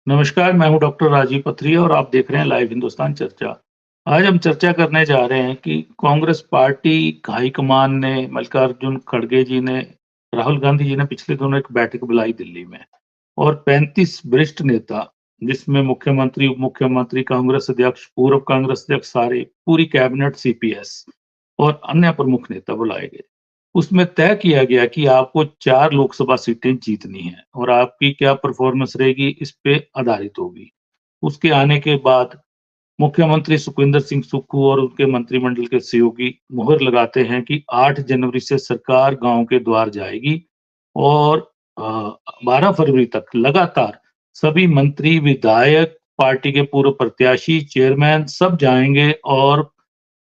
नमस्कार, मैं हूँ डॉक्टर राजीव पथरिया और आप देख रहे हैं लाइव हिंदुस्तान चर्चा। आज हम चर्चा करने जा रहे हैं कि कांग्रेस पार्टी हाईकमान ने मल्लिकार्जुन खड़गे जी ने, राहुल गांधी जी ने पिछले दिनों एक बैठक बुलाई दिल्ली में और 35 वरिष्ठ नेता जिसमें मुख्यमंत्री, उप मुख्यमंत्री, कांग्रेस अध्यक्ष, पूर्व कांग्रेस अध्यक्ष सारे, पूरी कैबिनेट सीपीएस और अन्य प्रमुख नेता बुलाए गए। उसमें तय किया गया कि आपको 4 लोकसभा सीटें जीतनी हैं और आपकी क्या परफ़ॉर्मेंस रहेगी इस पे आधारित होगी। उसके आने के बाद मुख्यमंत्री सुखविंदर सिंह सुक्खू और उनके मंत्रिमंडल के सहयोगी मुहर लगाते हैं कि 8 जनवरी से सरकार गाँव के द्वार जाएगी और 12 फरवरी तक लगातार सभी मंत्री, विधायक, पार्टी के पूर्व प्रत्याशी, चेयरमैन सब जाएँगे और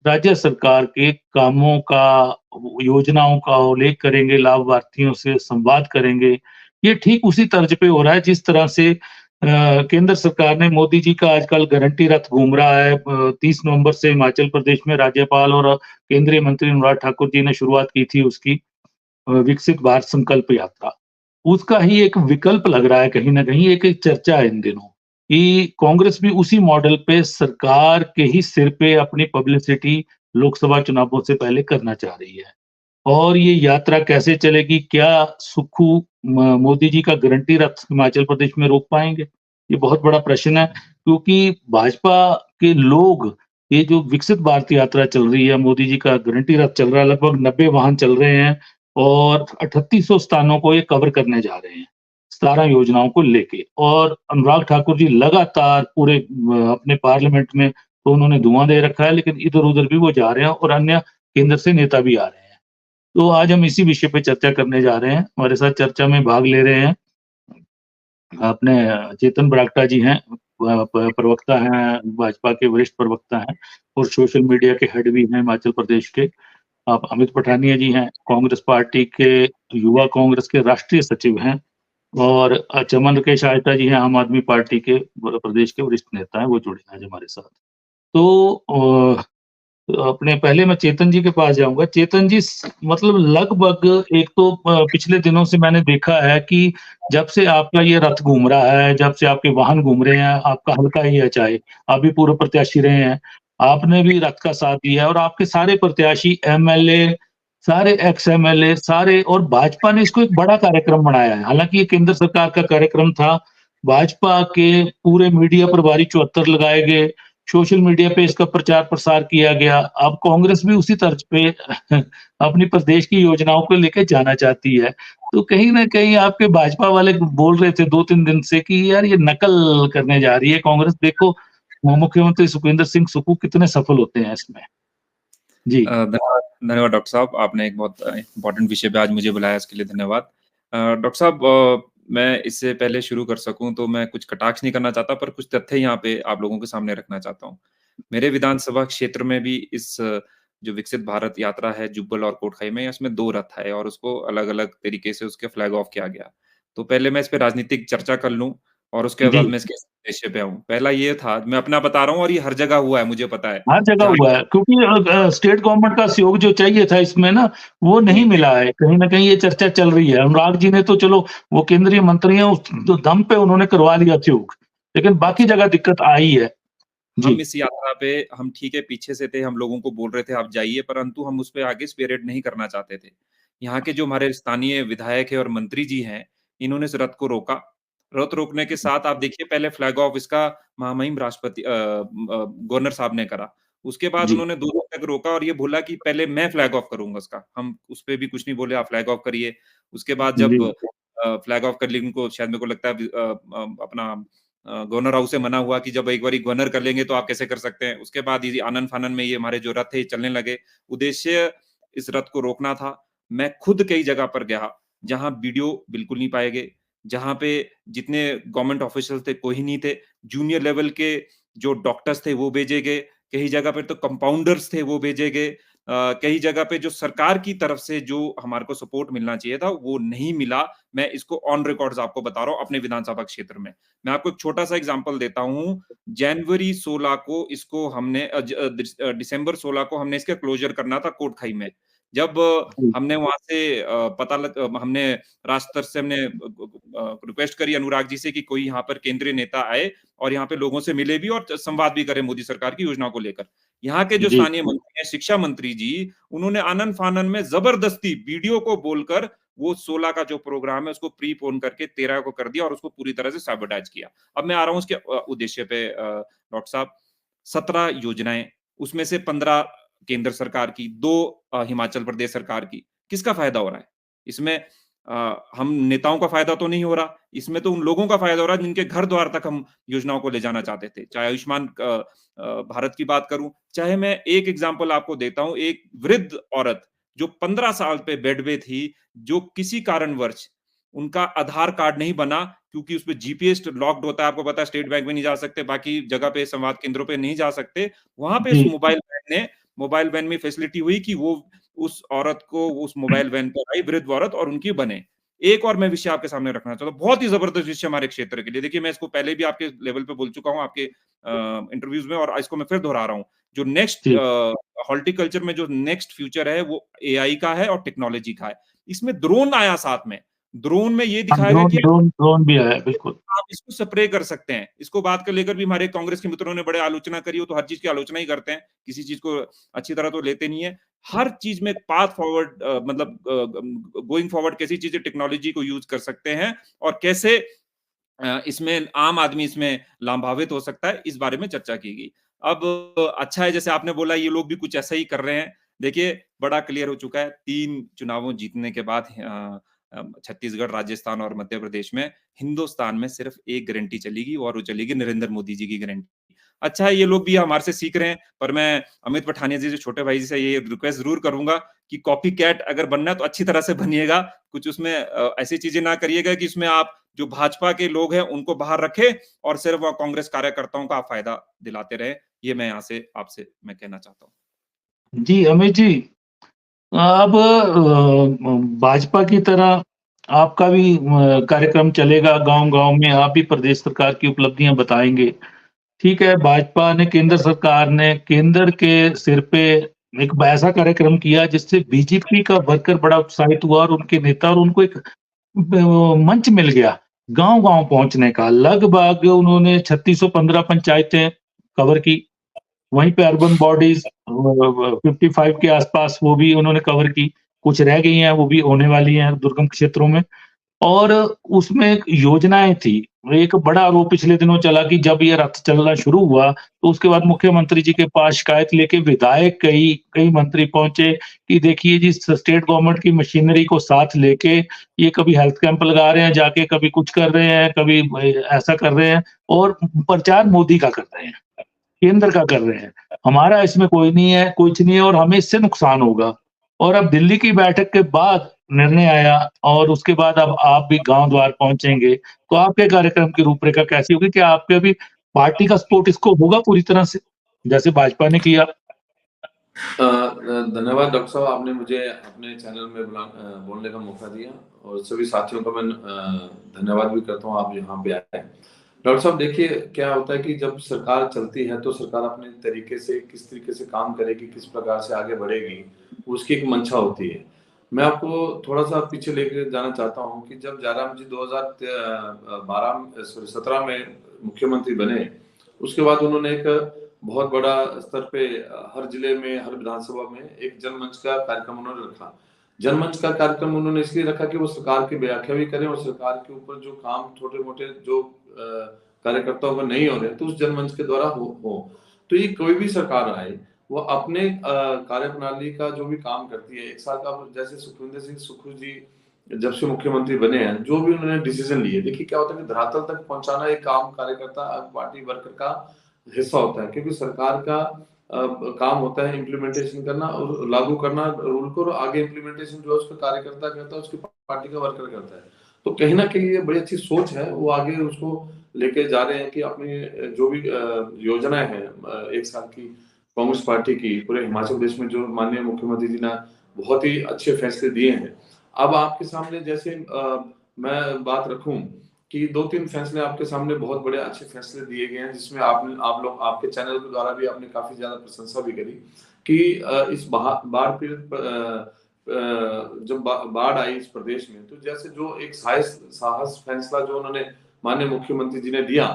राज्य सरकार के कामों का, योजनाओं का उल्लेख करेंगे, लाभार्थियों से संवाद करेंगे। ये ठीक उसी तर्ज पे हो रहा है जिस तरह से केंद्र सरकार ने मोदी जी का आजकल गारंटी रथ घूम रहा है। 30 नवंबर से हिमाचल प्रदेश में राज्यपाल और केंद्रीय मंत्री अनुराग ठाकुर जी ने शुरुआत की थी उसकी विकसित भारत संकल्प यात्रा। उसका ही एक विकल्प लग रहा है कहीं न कहीं, एक चर्चा है इन दिनों कि कांग्रेस भी उसी मॉडल पे सरकार के ही सिर पे अपनी पब्लिसिटी लोकसभा चुनावों से पहले करना चाह रही है। और ये यात्रा कैसे चलेगी? क्या सुक्खू मोदी जी का गारंटी रथ हिमाचल प्रदेश में रोक पाएँगे? ये बहुत बड़ा प्रश्न है क्योंकि भाजपा के लोग ये जो विकसित भारत यात्रा चल रही है, मोदी जी का गारंटी रथ चल रहा है, लगभग 90 वाहन चल रहे हैं और 3800 स्थानों को ये कवर करने जा रहे हैं, 17 योजनाओं को लेके। और अनुराग ठाकुर जी लगातार पूरे अपने पार्लियामेंट में तो उन्होंने धुआँ दे रखा है, लेकिन इधर-उधर भी वो जा रहे हैं और अन्य केंद्र से नेता भी आ रहे हैं। तो आज हम इसी विषय पे चर्चा करने जा रहे हैं। हमारे साथ चर्चा में भाग ले रहे हैं अपने चेतन बरागटा जी हैं, प्रवक्ता हैं, भाजपा के वरिष्ठ प्रवक्ता हैं और सोशल मीडिया के हेड भी हैं हिमाचल प्रदेश के। आप अमित पठानिया जी हैं, कांग्रेस पार्टी के युवा कांग्रेस के राष्ट्रीय सचिव हैं और चमन केश आयता जी हैं, आम आदमी पार्टी के प्रदेश के वरिष्ठ नेता हैं, वो जुड़े हैं आज हमारे साथ। तो अपने पहले मैं चेतन जी के पास जाऊँगा। चेतन जी मतलब लगभग एक तो पिछले दिनों से मैंने देखा है कि जब से आपका ये रथ घूम रहा है, जब से आपके वाहन घूम रहे हैं, आपका हल्का ही है चाहे, आप भी पूर्व प्रत्याशी रहे हैं, आपने भी रथ का साथ दिया है और आपके सारे प्रत्याशी, एमएलए, सारे एक्स एमएलए, सारे और भाजपा ने इसको एक बड़ा कार्यक्रम बनाया है। हालाँकि ये केंद्र सरकार का कार्यक्रम था, भाजपा के पूरे मीडिया प्रभारी 74 लगाए गए, सोशल मीडिया पे इसका प्रचार-प्रसार किया गया। अब कांग्रेस भी उसी तर्ज पे अपनी प्रदेश की योजनाओं को लेके जाना चाहती है। तो कहीं न कहीं आपके भाजपा वाले बोल रहे थे 2-3 दिन से कि यार ये नकल करने जा रही है कांग्रेस, देखो मुख्यमंत्री सुखविंदर सिंह सुक्खू कितने सफल होते हैं इसमें। जी। धन्यवाद धन्यवाद डॉक्टर साहब। आपने एक बहुत इम्पोर्टेंट विषय पे आज मुझे बुलाया, इसके लिए धन्यवाद। डॉक्टर साहब, मैं इससे पहले शुरू कर सकूँ तो मैं कुछ कटाक्ष नहीं करना चाहता, पर कुछ तथ्य यहाँ पे आप लोगों के सामने रखना चाहता हूँ। मेरे विधानसभा क्षेत्र में भी इस जो विकसित भारत यात्रा है जुब्बल और कोटखाई में, इसमें 2 रथ है और उसको अलग-अलग तरीके से उसके फ्लैग ऑफ किया गया। तो पहले मैं इस पे राजनीतिक चर्चा कर लूँ और उसके जी। बाद मैं इसके उद्देश्य पे आऊँ। पहला ये था, मैं अपना बता रहा हूँ और ये हर जगह हुआ है, मुझे पता है। हर जगह जहाँ हुआ है क्योंकि स्टेट गवर्नमेंट का सहयोग जो चाहिए था इसमें ना, वो नहीं मिला है। कहीं न कहीं ये चर्चा चल रही है। अनुराग जी ने तो चलो वो केंद्रीय मंत्री हैं, उस तो दम पे उन्होंने करवा लिया सहयोग, लेकिन बाकी जगह दिक्कत आई है। हम जी। इस यात्रा पे हम ठीक है पीछे से थे, हम लोगों को बोल रहे थे आप जाइए, परंतु हम उस पे आगे स्पीयरहेड नहीं करना चाहते थे। यहाँ के जो हमारे स्थानीय विधायक हैं और मंत्री जी हैं, इन्होंने इस रथ को रोका। रथ रोकने के साथ आप देखिए पहले फ्लैग ऑफ इसका महामहिम राष्ट्रपति गवर्नर साहब ने करा। उसके बाद जी। उन्होंने 2 दिन तक रोका और ये बोला कि पहले मैं फ्लैग ऑफ करूँगा उसका। हम उस पे भी कुछ नहीं बोले, आप फ्लैग ऑफ करिए। उसके बाद जी। जब फ्लैग ऑफ कर ली उनको शायद मेरे को लगता है अपना गवर्नर हाउस से मना हुआ कि जब एक बारी गवर्नर कर लेंगे तो आप कैसे कर सकते हैं। उसके बाद ये आनन-फानन में ये हमारे जो रथ है ये चलने लगे। उद्देश्य इस रथ को रोकना था। मैं खुद कई जगह पर गया, जहाँ वीडियो बिल्कुल नहीं पाए गए, जहाँ पे जितने गवर्नमेंट ऑफिशियल थे कोई नहीं थे। जूनियर लेवल के जो डॉक्टर्स थे वो भेजे गए, कई जगह पे तो कंपाउंडर्स थे वो भेजे गए। कई जगह पे जो सरकार की तरफ से जो हमारे को सपोर्ट मिलना चाहिए था वो नहीं मिला। मैं इसको ऑन रिकॉर्ड्स आपको बता रहा हूँ अपने विधानसभा क्षेत्र में। मैं आपको एक छोटा-सा एग्ज़ाम्पल देता हूँ। जनवरी 16 को इसको हमने दिसंबर 16 को हमने इसका क्लोज़र करना था कोटखाई में। जब जी। हमने वहाँ से हमने राष्ट्र स्तर से हमने रिक्वेस्ट करी अनुराग जी से कि कोई यहाँ पर केंद्रीय नेता आए और यहाँ पे लोगों से मिले भी और संवाद भी करे मोदी सरकार की योजनाओं को लेकर। यहाँ के जो जी स्थानीय मंत्री हैं, शिक्षा मंत्री जी, उन्होंने आनन फानन में जबरदस्ती वीडियो को बोलकर वो 16 का जो प्रोग्राम है उसको प्रीपोन करके 13 को कर दिया और उसको पूरी तरह से सैबोटेज किया। अब मैं आ रहा हूँ उसके उद्देश्य पे डॉक्टर साहब। 17 योजनाएं, उसमें से 15 केंद्र सरकार की, 2 हिमाचल प्रदेश सरकार की। किसका फायदा हो रहा है? इसमें हम नेताओं का फायदा तो नहीं हो रहा, इसमें तो उन लोगों का फायदा हो रहा है जिनके घर द्वार तक हम योजनाओं को ले जाना चाहते थे। चाहे आयुष्मान भारत की बात करूं, चाहे मैं एक एग्जांपल आपको देता हूं, एक वृद्ध औरत जो 15 साल पे बेड पे थी, जो किसी कारणवश उनका आधार कार्ड नहीं बना क्योंकि उसपे जीपीएस लॉक्ड होता है, आपको पता है, स्टेट बैंक में नहीं जा सकते, बाकी जगह पे संवाद केंद्रों पे नहीं जा सकते। वहां पे जी उस मोबाइल वैन में फैसिलिटी हुई कि वो उस औरत को उस मोबाइल वैन पर आई, वृद्ध औरत, और उनकी बने। एक और मैं विषय आपके सामने रखना चाहता हूँ, बहुत ही जबरदस्त विषय हमारे क्षेत्र के लिए। देखिए, मैं इसको पहले भी आपके लेवल पे बोल चुका हूँ आपके इंटरव्यूज में, और इसको मैं फिर दोहरा रहा हूँ। जो नेक्स्ट जी हॉर्टिकल्चर में जो नेक्स्ट फ्यूचर है वो एआई का है और टेक्नोलॉजी का है। इसमें ड्रोन आया साथ में। ड्रोन में ये हाँ, दिखाएगा ड्रोन कि ड्रोन ड्रोन भी है, बिल्कुल। आप इसको स्प्रे कर सकते हैं। इसको बात को लेकर भी हमारे कांग्रेस के मित्रों ने बड़े आलोचना करी, वो तो हर चीज की आलोचना ही करते हैं, किसी चीज को अच्छी तरह तो लेते नहीं है। हर चीज में पाथ फॉरवर्ड, मतलब गोइंग फॉरवर्ड कैसी चीजें टेक्नोलॉजी को यूज कर सकते हैं और कैसे इसमें आम आदमी इसमें लाभान्वित हो सकता है, इस बारे में चर्चा की गई। अब अच्छा है, जैसे आपने बोला, ये लोग भी कुछ ऐसा ही कर रहे हैं। देखिए, बड़ा क्लियर हो चुका है 3 चुनावों जीतने के बाद छत्तीसगढ़, राजस्थान और मध्य प्रदेश में हिंदुस्तान में सिर्फ एक गारंटी चलेगी और वो चलेगी नरेंद्र मोदी जी की गारंटी। अच्छा है, ये लोग भी हमारे से सीख रहे हैं, पर मैं अमित पठानिया जी, जो छोटे भाई जी से, ये रिक्वेस्ट जरूर करूंगा कि कॉपी कैट अगर बनना है तो अच्छी तरह से बनिएगा। कुछ उसमें ऐसी चीजें ना करिएगा कि इसमें आप जो भाजपा के लोग हैं उनको बाहर रखे और सिर्फ कांग्रेस कार्यकर्ताओं का आप फायदा दिलाते रहे। ये मैं यहाँ से आपसे मैं कहना चाहता हूँ। जी अमित जी, अब भाजपा की तरह आपका भी कार्यक्रम चलेगा, गांव-गांव में आप भी प्रदेश सरकार की उपलब्धियां बताएंगे। ठीक है, भाजपा ने, केंद्र सरकार ने केंद्र के सिर पे एक ऐसा कार्यक्रम किया जिससे बीजेपी का वर्कर बड़ा उत्साहित हुआ और उनके नेता, और उनको एक मंच मिल गया गांव-गांव पहुंचने का। लगभग उन्होंने 3615 पंचायतें कवर की। वहीं पे अर्बन बॉडीज 55 के आसपास वो भी उन्होंने कवर की। कुछ रह गई हैं, वो भी होने वाली हैं दुर्गम क्षेत्रों में। और उसमें एक योजनाएँ थी। एक बड़ा आरोप पिछले दिनों चला कि जब ये रथ चलना शुरू हुआ, तो उसके बाद मुख्यमंत्री जी के पास शिकायत लेके विधायक कई कई मंत्री पहुँचे कि देखिए जी, स्टेट गवर्नमेंट की मशीनरी को साथ लेके ये कभी हेल्थ कैंप लगा रहे हैं जाके, कभी कुछ कर रहे हैं, कभी ऐसा कर रहे हैं, और प्रचार मोदी का कर रहे हैं, केंद्र का कर रहे हैं। हमारा इसमें कोई नहीं है, कुछ नहीं है, और हमें इससे नुकसान होगा। और अब दिल्ली की बैठक के बाद निर्णय आया, और उसके बाद अब आप भी गाँव द्वार पहुँचेंगे, तो आपके कार्यक्रम की रूपरेखा कैसी होगी? क्या आपके भी पार्टी का सपोर्ट इसको होगा पूरी तरह से, जैसे भाजपा ने किया? धन्यवाद डॉक्टर साहब, आपने मुझे अपने चैनल में बोलने का मौका दिया, और सभी साथियों का मैं धन्यवाद भी करता हूँ, आप यहाँ पे आए। डॉक्टर साहब, देखिए क्या होता है कि जब सरकार चलती है तो सरकार अपने तरीके से, किस तरीके से काम करेगी, किस प्रकार से आगे बढ़ेगी, उसकी एक मंशा होती है। मैं आपको थोड़ा सा पीछे लेके जाना चाहता हूँ कि जब जयराम जी 2017 में मुख्यमंत्री बने, उसके बाद उन्होंने एक बहुत बड़ा स्तर पे हर जिले में, हर विधानसभा में एक जनमंच का कार्यक्रम उन्होंने रखा। जनमंच का कार्यक्रम उन्होंने इसलिए रखा कि वो सरकार की व्याख्या भी करें, और सरकार के ऊपर जो काम छोटे-मोटे जो कार्यकर्ताओं को नहीं हो रहे, तो उस जनमंच के द्वारा हो। तो ये कोई भी सरकार आए, वो अपने कार्यप्रणाली का जो भी काम करती है, 1 साल का, जैसे सुखविंदर सिंह सुक्खू जी जब से मुख्यमंत्री बने हैं, जो भी उन्होंने डिसीजन लिए, देखिए क्या होता है कि धरातल तक पहुंचाना एक काम कार्यकर्ता, पार्टी वर्कर का हिस्सा होता है, क्योंकि सरकार का काम होता है इम्प्लीमेंटेशन करना और लागू करना रूल को, और आगे इम्प्लीमेंटेशन जो है उसका कार्यकर्ता करता है, उसकी पार्टी का वर्कर करता है। तो कहीं ना कहीं ये बड़ी अच्छी सोच है, वो आगे उसको लेके जा रहे हैं कि अपनी जो भी योजनाएं हैं 1 साल की कांग्रेस पार्टी की, पूरे हिमाचल प्रदेश में जो माननीय मुख्यमंत्री जी ने बहुत ही अच्छे फैसले दिए हैं। अब आपके सामने जैसे मैं बात रखूं कि 2-3 फैसले आपके सामने, बहुत बड़े अच्छे फैसले दिए गए हैं, जिसमें आप लोग, आपके चैनल के द्वारा भी आपने काफी ज्यादा प्रशंसा भी करी कि इस बाढ़ पीड़ित जब बाढ़ आई इस प्रदेश में, तो जैसे जो एक साहस फैसला जो उन्होंने माननीय मुख्यमंत्री जी ने दिया,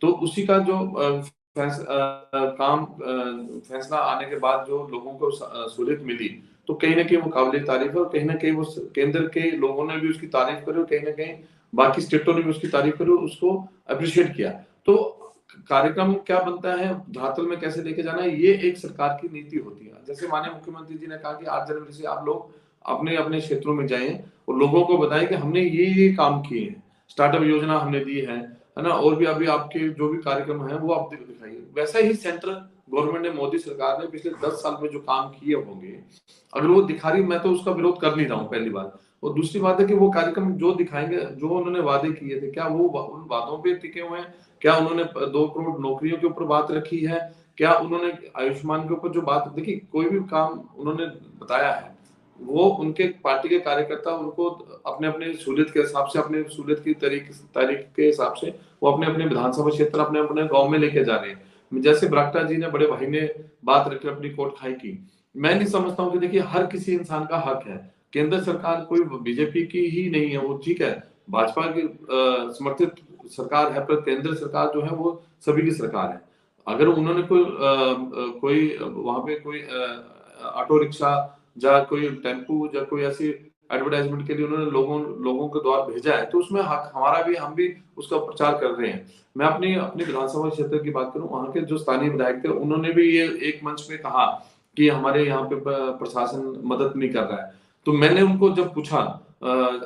तो उसी का जो फैसला आने के बाद जो लोगों को सहूलियत मिली, तो कहीं ना कहीं वो काबिल तारीफ है, और कहीं ना कहीं वो केंद्र के लोगों ने भी उसकी तारीफ करी, और कहीं ना कहीं बाकी स्टेटों ने भी उसकी तारीफ करी, उसको अप्रिशिएट किया। तो कार्यक्रम क्या बनता है, धरातल में कैसे लेके जाना है, ये एक सरकार की नीति होती है। जैसे माननीय मुख्यमंत्री जी ने कहा कि 8 जनवरी से आप लोग अपने अपने क्षेत्रों में जाएं और लोगों को बताएं कि हमने ये काम किए हैं, स्टार्टअप योजना हमने दी है ना, और भी अभी आपके जो भी कार्यक्रम है वो आप दिखाइए। वैसा ही सेंट्रल गवर्नमेंट ने, मोदी सरकार ने पिछले 10 साल में जो काम किए होंगे, अगर वो दिखा रही, मैं तो उसका विरोध कर नहीं रहा हूँ, पहली बात। और दूसरी बात है कि वो कार्यक्रम जो दिखाएंगे, जो उन्होंने वादे किए थे, क्या वो उन वादों पे टिके हुए हैं? क्या उन्होंने 2 करोड़ नौकरियों के ऊपर बात रखी है? क्या उन्होंने आयुष्मान के ऊपर जो बात, देखिए कोई भी काम उन्होंने बताया है, वो उनके पार्टी के कार्यकर्ता उनको अपने अपने सहूलियत के हिसाब से, अपने सहूलियत की तारीख के हिसाब से वो अपने अपने विधानसभा क्षेत्र, अपने अपने गांव में लेके जा रहे हैं। जैसे बरागटा जी ने, बड़े भाई ने बात रखी अपनी कोट खाई की, मैं नहीं समझता हूँ कि देखिए हर किसी इंसान का हक है। केंद्र सरकार कोई बीजेपी की ही नहीं है, वो ठीक है भाजपा की समर्थित सरकार है, पर केंद्र सरकार जो है वो सभी की सरकार है। अगर उन्होंने कोई वहां पे कोई ऑटो रिक्शा या कोई टेम्पू या कोई ऐसी एडवर्टाइजमेंट के लिए उन्होंने लोगों के द्वार भेजा है, तो उसमें हक हमारा भी, हम भी उसका प्रचार कर रहे हैं। मैं अपनी अपनी विधानसभा क्षेत्र की बात करूं, वहां के जो स्थानीय विधायक थे, उन्होंने भी ये एक मंच पे कहा कि हमारे यहाँ पे प्रशासन मदद नहीं कर रहा है। तो मैंने उनको जब पूछा,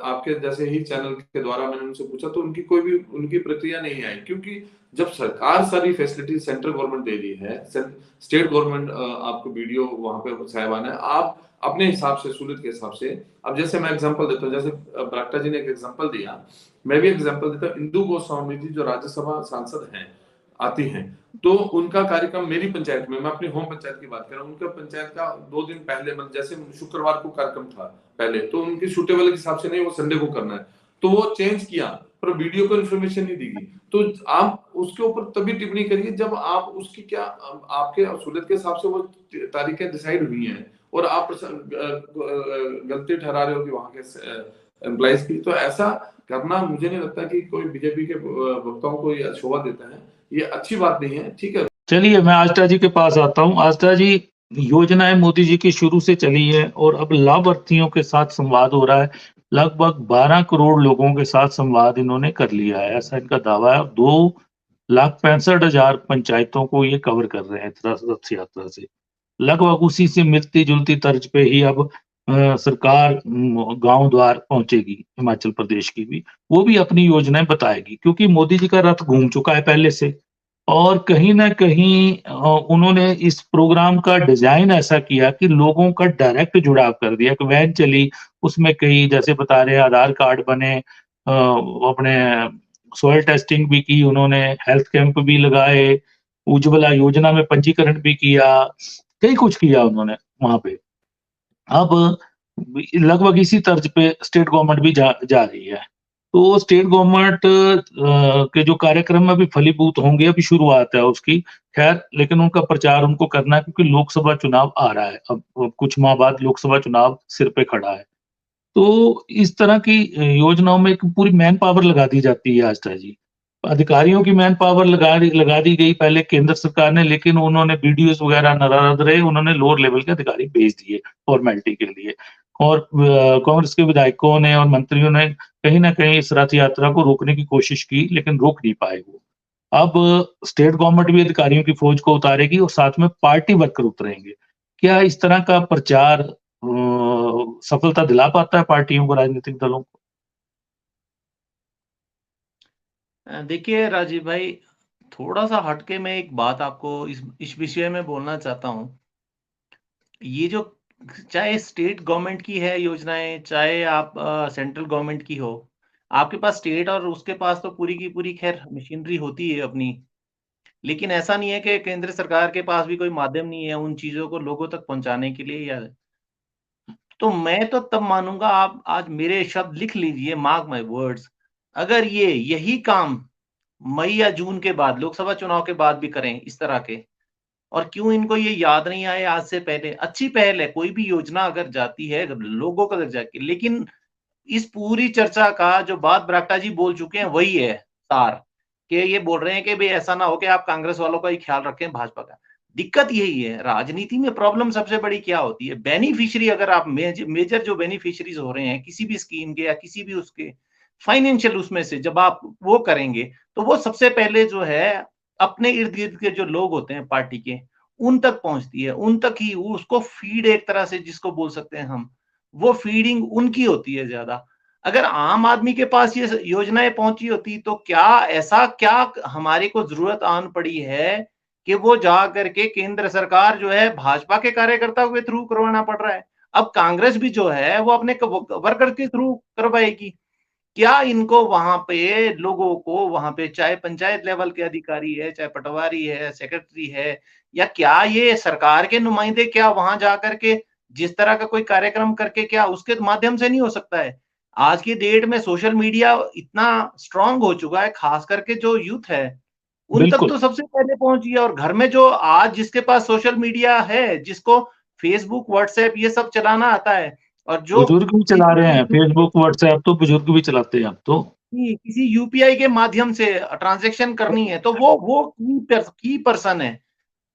आपके जैसे ही चैनल के द्वारा मैंने उनसे पूछा, तो उनकी कोई भी उनकी प्रतिक्रिया नहीं आई, क्योंकि जब सरकार सारी फैसिलिटी सेंट्रल गवर्नमेंट दे रही है, स्टेट गवर्नमेंट आपको वीडियो वहां पे साहिबान है, आप अपने हिसाब से, सहूलियत के हिसाब से। अब जैसे मैं एग्जांपल देता हूँ, जैसे बरागटा जी ने एक एग्जांपल दिया, मैं भी एग्जांपल देता हूँ। इंदु गोस्वामी जी जो राज्यसभा सांसद हैं, आती हैं, तो उनका कार्यक्रम मेरी पंचायत में, मैं अपनी होम पंचायत की बात कर रहा हूँ, उनका पंचायत का 2 दिन पहले, मतलब जैसे शुक्रवार को कार्यक्रम था पहले, तो उनकी सूटेबल के हिसाब से नहीं, वो संडे को करना है, तो वो चेंज किया, पर वीडियो को इन्फॉर्मेशन नहीं दी गई। तो आप उसके ऊपर तभी टिप्पणी करिए जब आप उसकी क्या, आपके सहूलियत के हिसाब से वो तारीखें डिसाइड हुई हैं, और आप गलती ठहरा रहे हो कि वहां के एम्प्लॉइज की। तो ऐसा करना मुझे नहीं लगता कि कोई बीजेपी के वक्ताओं को ये शोभा देता है, ये अच्छी बात नहीं है। ठीक है, चलिए मैं आस्था जी के पास आता हूँ। आस्था जी, योजनाएं मोदी जी की शुरू से चली है और अब लाभार्थियों के साथ संवाद हो रहा है। लगभग 12 करोड़ लोगों के साथ संवाद इन्होंने कर लिया है, ऐसा इनका दावा है। 2,65,000 पंचायतों को ये कवर कर रहे हैं रथ यात्रा से। लगभग उसी से मिलती जुलती तर्ज पे ही अब सरकार गांव द्वार पहुंचेगी, हिमाचल प्रदेश की भी, वो भी अपनी योजनाएं बताएगी, क्योंकि मोदी जी का रथ घूम चुका है पहले से। और कहीं ना कहीं उन्होंने इस प्रोग्राम का डिजाइन ऐसा किया कि लोगों का डायरेक्ट जुड़ाव कर दिया। कि वैन चली, उसमें कई जैसे बता रहे हैं आधार कार्ड बने, अपने सॉइल टेस्टिंग भी की उन्होंने, हेल्थ कैंप भी लगाए, उज्ज्वला योजना में पंजीकरण भी किया, कई कुछ किया उन्होंने वहां पे। अब लगभग इसी तर्ज पे स्टेट गवर्नमेंट भी जा रही है। तो स्टेट गवर्नमेंट के जो कार्यक्रम अभी फलीभूत होंगे, अभी शुरुआत है उसकी, खैर, लेकिन उनका प्रचार उनको करना है, क्योंकि लोकसभा चुनाव आ रहा है। अब कुछ माह बाद लोकसभा चुनाव सिर पे खड़ा है। तो इस तरह की योजनाओं में एक पूरी मैन पावर लगा दी जाती है आस्था जी। अधिकारियों की मैन पावर लगा दी गई पहले केंद्र सरकार ने, लेकिन उन्होंने वीडियोस वगैरह नाराज रहे, उन्होंने लोअर लेवल के अधिकारी भेज दिए फॉर्मेलिटी के लिए। और कांग्रेस के विधायकों ने और मंत्रियों ने कहीं ना कहीं इस रथ यात्रा को रोकने की कोशिश की, लेकिन रोक नहीं पाए वो। अब स्टेट गवर्नमेंट भी अधिकारियों की फौज को उतारेगी और साथ में पार्टी वर्कर उतरेंगे। क्या इस तरह का प्रचार सफलता दिला पाता है पार्टियों को, राजनीतिक दलों को? देखिए राजीव भाई, थोड़ा सा हटके मैं एक बात आपको इस विषय में बोलना चाहता हूँ। ये जो, चाहे स्टेट गवर्नमेंट की है योजनाएं, चाहे आप सेंट्रल गवर्नमेंट की हो, आपके पास स्टेट और उसके पास तो पूरी की पूरी खैर मशीनरी होती है अपनी। लेकिन ऐसा नहीं है कि केंद्र सरकार के पास भी कोई माध्यम नहीं है उन चीजों को लोगों तक पहुंचाने के लिए। या तो मैं तो तब मानूंगा, आप आज मेरे शब्द लिख लीजिए, मार्क माय वर्ड्स, अगर ये यही काम मई या जून के बाद, लोकसभा चुनाव के बाद भी करें इस तरह के, और क्यों इनको ये याद नहीं आए आज से पहले। अच्छी पहल है, कोई भी योजना अगर जाती है लोगों को जाके, लेकिन इस पूरी चर्चा का जो बात बरागटा जी बोल चुके हैं वही है सार, कि ये बोल रहे हैं कि भाई ऐसा ना हो कि आप कांग्रेस वालों का ही ख्याल रखें, भाजपा का। दिक्कत यही है, राजनीति में प्रॉब्लम सबसे बड़ी क्या होती है, बेनिफिशियरी अगर आप मेजर जो बेनिफिशियरीज हो रहे हैं किसी भी स्कीम के या किसी भी उसके फाइनेंशियल उसमें से जब आप वो करेंगे, तो वो सबसे पहले जो है अपने इर्द गिर्द के जो लोग होते हैं पार्टी के, उन तक पहुंचती है, उन तक ही उसको फीड एक तरह से जिसको बोल सकते हैं हम, वो फीडिंग उनकी होती है ज्यादा। अगर आम आदमी के पास ये योजनाएं पहुंची होती तो क्या ऐसा क्या हमारे को जरूरत आन पड़ी है कि वो जा करके केंद्र सरकार जो है भाजपा के कार्यकर्ताओं के थ्रू करवाना पड़ रहा है। अब कांग्रेस भी जो है वो अपने वर्कर के थ्रू करवाएगी। क्या इनको वहां पे लोगों को वहां पे चाहे पंचायत लेवल के अधिकारी है, चाहे पटवारी है, सेक्रेटरी है, या क्या ये सरकार के नुमाइंदे क्या वहां जा करके जिस तरह का कोई कार्यक्रम करके क्या उसके माध्यम से नहीं हो सकता है। आज की डेट में सोशल मीडिया इतना स्ट्रांग हो चुका है, खास करके जो यूथ है उन तक बिल्कुल, तो सबसे पहले पहुंची है। और घर में जो आज जिसके पास सोशल मीडिया है, जिसको फेसबुक व्हाट्सएप ये सब चलाना आता है, और जो बुजुर्ग भी चला रहे हैं किसी फेसबुक, व्हाट्सऐप तो बुजुर्ग भी चलाते हैं अब तो। किसी यूपीआई के माध्यम से ट्रांजैक्शन करनी है तो वो की पर्सन है,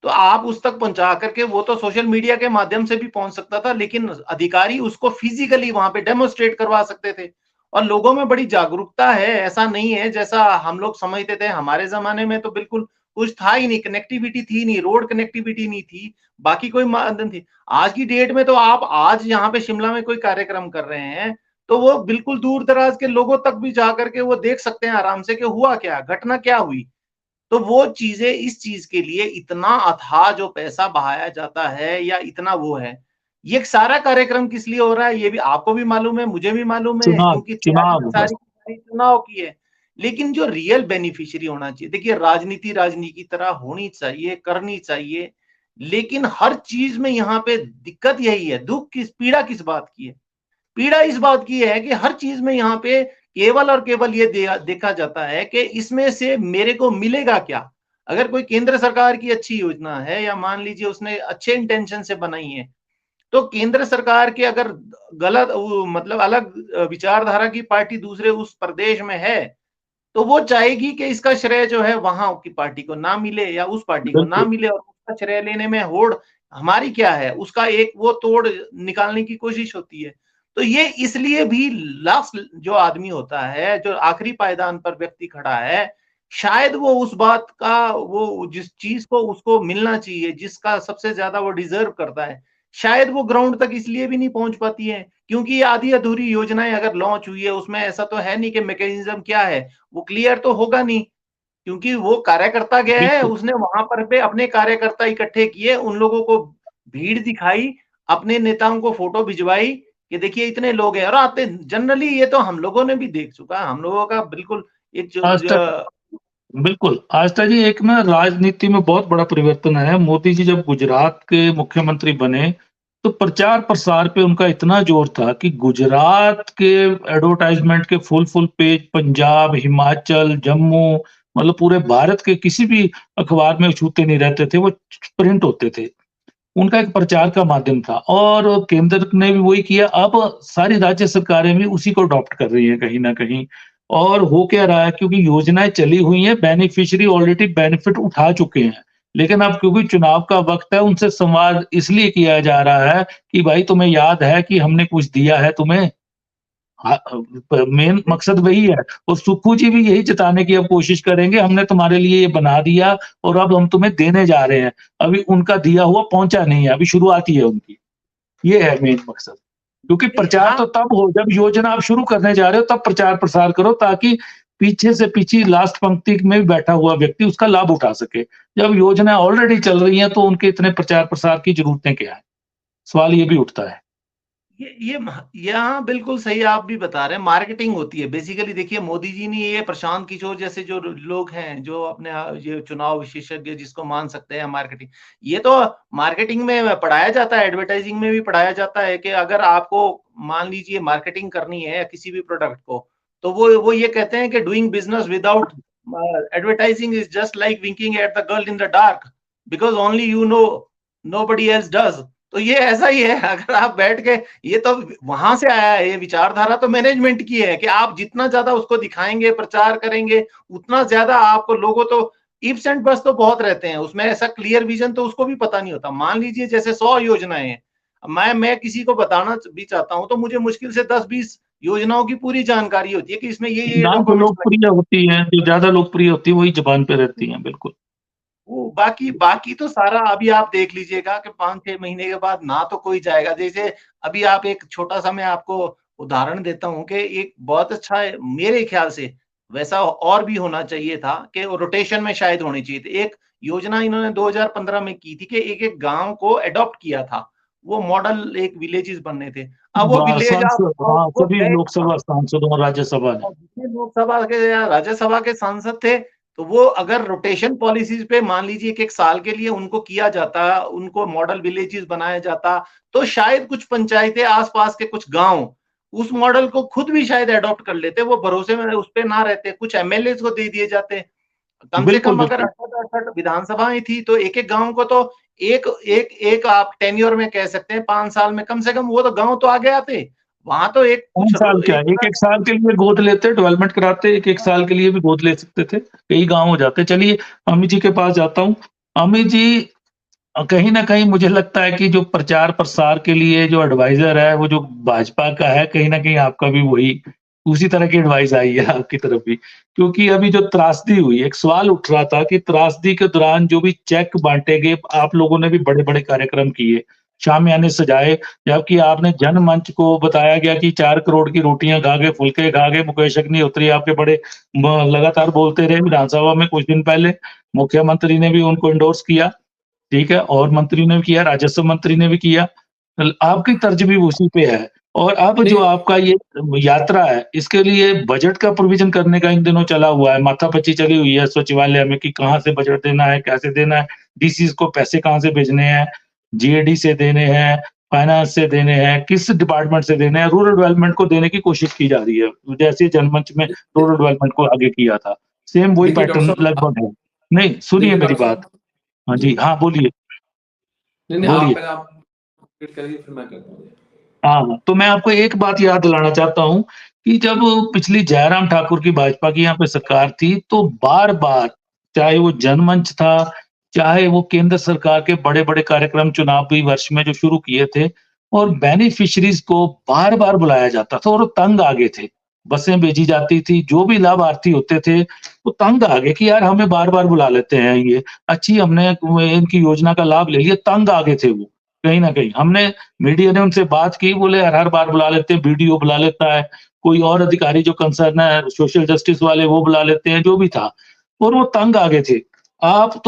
तो आप उस तक पहुंचा करके, वो तो सोशल मीडिया के माध्यम से भी पहुंच सकता था, लेकिन अधिकारी उसको फिजिकली वहां पे डेमोस्ट्रेट करवा सकते थे। और लोगों में बड़ी जागरूकता है, ऐसा नहीं है जैसा हम लोग समझते थे। हमारे जमाने में तो बिल्कुल कुछ था ही नहीं, कनेक्टिविटी थी नहीं, रोड कनेक्टिविटी नहीं थी, बाकी कोई माध्यम थी। आज की डेट में तो आप आज यहाँ पे शिमला में कोई कार्यक्रम कर रहे हैं तो वो बिल्कुल दूर दराज के लोगों तक भी जा करके वो देख सकते हैं आराम से कि हुआ क्या, घटना क्या हुई। तो वो चीजें, इस चीज के लिए इतना अथाह जो पैसा बहाया जाता है या इतना वो है, ये सारा कार्यक्रम किस लिए हो रहा है ये भी आपको भी मालूम है, मुझे भी मालूम है, चुनाव क्योंकि तैयारी चुनाव तो बस। सारी की सारी चुनाव की है। लेकिन जो रियल बेनिफिशियरी होना चाहिए, देखिए राजनीति राजनीति की तरह होनी चाहिए, करनी चाहिए, लेकिन हर चीज में यहाँ पे दिक्कत यही है, दुख किस, पीड़ा किस बात की है। पीड़ा इस बात की है कि हर चीज में यहाँ पे केवल और केवल ये देखा जाता है कि इसमें से मेरे को मिलेगा क्या। अगर कोई केंद्र सरकार की अच्छी योजना है या मान लीजिए उसने अच्छे इंटेंशन से बनाई है, तो केंद्र सरकार के अगर गलत मतलब अलग विचारधारा की पार्टी दूसरे उस प्रदेश में है, तो वो चाहेगी कि इसका श्रेय जो है वहां की पार्टी को ना मिले या उस पार्टी को ना बिल्कुल, मिले, और उसका श्रेय लेने में होड़ हमारी क्या है, उसका एक वो तोड़ निकालने की कोशिश होती है। तो ये इसलिए भी लास्ट जो आदमी होता है, जो आखिरी पायदान पर व्यक्ति खड़ा है, शायद वो उस बात का, वो जिस चीज को उसको मिलना चाहिए, जिसका सबसे ज्यादा वो डिजर्व करता है, शायद वो ग्राउंड तक इसलिए भी नहीं पहुंच पाती है क्योंकि ये आधी अधूरी योजनाएं अगर लॉन्च हुई है, उसमें ऐसा तो है नहीं कि मैकेनिज्म क्या है वो क्लियर तो होगा नहीं, क्योंकि वो कार्यकर्ता गया है, बिल्कुल। उसने वहां पर पे अपने कार्यकर्ता इकट्ठे किए, उन लोगों को भीड़ दिखाई, अपने नेताओं को फोटो भिजवाई कि देखिए इतने लोग हैं, और आते जनरली ये तो हम लोगों ने भी देख चुका है, हम लोगों का बिल्कुल एक आज तक बिल्कुल, आस्था जी एक ना राजनीति में बहुत बड़ा परिवर्तन है। मोदी जी जब गुजरात के मुख्यमंत्री बने, तो प्रचार-प्रसार पे उनका इतना जोर था कि गुजरात के एडवर्टाइज़मेंट के फुल पेज पंजाब, हिमाचल, जम्मू मतलब पूरे भारत के किसी भी अखबार में छूते नहीं रहते थे, वो प्रिंट होते थे। उनका एक प्रचार का माध्यम था और केंद्र ने भी वही किया। अब सारी राज्य सरकारें भी उसी को अडॉप्ट कर रही हैं कहीं न कहीं। और हो क्या रहा है, क्योंकि योजनाएँ चली हुई हैं, बेनिफिशियरी ऑलरेडी बेनिफिट उठा चुके हैं। लेकिन अब क्योंकि चुनाव का वक़्त है, उनसे संवाद इसलिए किया जा रहा है कि भाई तुम्हें याद है कि हमने कुछ दिया है तुम्हें? हाँ, मेन मकसद वही है। और सुक्खू जी भी यही जताने की अब कोशिश करेंगे, हमने तुम्हारे लिए ये बना दिया और अब हम तुम्हें देने जा रहे हैं। अभी उनका दिया हुआ पहुँचा नहीं है, अभी शुरुआत ही है उनकी। ये है मेन मकसद। क्योंकि प्रचार हाँ, तो तब हो जब योजना आप शुरू करने जा रहे हो, तब प्रचार-प्रसार करो ताकि पीछे से पीछे लास्ट पंक्ति में भी बैठा हुआ व्यक्ति उसका लाभ उठा सके। जब योजना ऑलरेडी चल रही है तो उनके इतने प्रचार-प्रसार की ज़रूरतें क्या हैं? सवाल ये भी उठता है। यहाँ बिल्कुल सही आप भी बता रहे हैं, मार्केटिंग होती है बेसिकली। देखिए मोदी जी ने ये प्रशांत किशोर जैसे जो लोग हैं, जो अपने ये चुनाव विशेषज्ञ जिसको मान सकते हैं, मार्केटिंग, ये तो मार्केटिंग में पढ़ाया जाता है, एडवर्टाइजिंग में भी पढ़ाया जाता है कि अगर आपको मान लीजिए मार्केटिंग करनी है किसी भी प्रोडक्ट को, तो वो ये कहते हैं कि doing business without advertising is just like winking at the girl in the dark. Because only you know, nobody else does. तो ये ऐसा ही है, अगर आप बैठ के, ये तो वहां से आया है, ये विचारधारा तो मैनेजमेंट की है कि आप जितना ज्यादा उसको दिखाएंगे, प्रचार करेंगे, उतना ज्यादा आपको लोगों तो इफ्स एंड बस तो बहुत रहते हैं उसमें, ऐसा क्लियर विजन तो उसको भी पता नहीं होता। मान लीजिए जैसे 100 योजनाएं हैं, मैं किसी को बताना भी चाहता हूं तो मुझे मुश्किल से 10-20 योजनाओं की पूरी जानकारी होती है कि इसमें ये ना जो डॉक्यूमेंट्स लगे। लोकप्रिय होती है, जो ज्यादा लोकप्रिय होती है वही जबान पे रहती हैं, बिल्कुल। वो बाकी बाकी तो सारा अभी आप देख लीजिएगा कि 5-6 महीने के बाद ना तो कोई जाएगा। जैसे अभी आप, एक छोटा सा मैं आपको उदाहरण देता हूं कि एक बहुत अच्छा है मेरे ख्याल से, वैसा और भी होना चाहिए था कि रोटेशन में शायद होनी चाहिए थी। एक योजना इन्होंने 2015 में की थी कि एक एक गांव को अडॉप्ट किया था, वो मॉडल एक विलेजेस बनने थे। अब वो विलेज आप सांसद, हाँ, वो सभी गए लोकसभा सांसदों और राज्यसभा ने। और जितने लोकसभा के या राज्यसभा के सांसद थे, तो वो अगर रोटेशन पॉलिसीज पे मान लीजिए कि एक साल के लिए उनको किया जाता, उनको मॉडल विलेजेस बनाया जाता, तो शायद कुछ पंचायतें, आसपास के कुछ गांव उस मॉडल को खुद भी शायद अडॉप्ट कर लेते, वो भरोसे में उस पे ना रहते, कुछ एमएलए को दे दिए जाते। कम से बिल्कुल कम अगर बिल्कुल। 68-68 विधानसभाएं थी तो एक एक गांव को तो एक एक एक आप टेन्योर में कह सकते हैं, 5 साल में कम से कम वो तो गांव तो आगे आते। वहां तो एक कुछ 5 साल क्या, एक एक एक साल के लिए गोद लेते, डेवलपमेंट कराते, एक एक साल के लिए भी गोद ले सकते थे, कई गांव हो जाते। चलिए अमित जी के पास जाता हूँ। अमित जी, कहीं ना कहीं मुझे लगता है कि जो प्रचार प्रसार के लिए जो एडवाइजर है वो जो भाजपा का है, कहीं ना कहीं आपका भी वही उसी तरह की एडवाइस आई है आपकी तरफ भी। क्योंकि अभी जो त्रासदी हुई, एक सवाल उठ रहा था कि त्रासदी के दौरान जो भी चेक बांटे गए, आप लोगों ने भी बड़े बड़े कार्यक्रम किए, शामियाने सजाए, जबकि आपने जनमंच को बताया गया कि 4 करोड़ की रोटियां खा गए, फुलके खा गए। मुकेश अग्निहोत्री आपके बड़े लगातार बोलते रहे विधानसभा में। कुछ दिन पहले मुख्यमंत्री ने भी उनको इंडोर्स किया, ठीक है, और मंत्री ने भी किया, राजस्व मंत्री ने भी किया। आपकी तर्ज भी उसी पे है। और अब जो नहीं, आपका ये यात्रा है, इसके लिए बजट का प्रोविजन करने का इन दिनों चला हुआ है, माथापच्ची चली हुई है सचिवालय में कि कहाँ से बजट देना है, कैसे देना है, डीसीज को पैसे कहाँ से भेजने हैं, जीएडी से देने हैं, फाइनेंस से देने हैं, किस डिपार्टमेंट से देने हैं, रूरल डेवलपमेंट को देने की कोशिश की जा रही है, जैसे जनमंच में रूरल डेवलपमेंट को आगे किया था, सेम वही देखिए डॉक्टर पैटर्न साहब लगभग है। नहीं, सुनिए देखिए मेरी डॉक्टर बात। साहब हाँ जी, जी, हाँ, बोलिए, नहीं नहीं, आप बोलिए। पहले आप कंप्लीट करिए, फिर मैं करता हूँ। हाँ, तो मैं आपको एक बात याद दिलाना चाहता हूँ कि जब पिछली जयराम ठाकुर की भाजपा की यहाँ पे सरकार थी, तो बार-बार, चाहे वो जनमंच था, चाहे वो केंद्र सरकार के बड़े-बड़े कार्यक्रम चुनावी वर्ष में जो शुरू किए थे, और बेनिफिशियरीज़ को बार-बार बुलाया जाता था और वो तंग आ गए थे। बसें भेजी जाती थी, जो भी लाभार्थी होते थे, वो तंग आ गए कि यार हमें बार-बार बुला लेते हैं ये, अच्छी हमने इनकी योजना का लाभ ले लिया, तंग आ गए थे वो, कहीं न कहीं। हमने मीडिया ने उनसे बात की, बोले हर बार बुला लेते हैं, बीडीओ बुला लेता है, कोई और अधिकारी जो कंसर्न है सोशल जस्टिस वाले वो बुला लेते हैं, जो भी था, और वो तंग आ गए थे। आप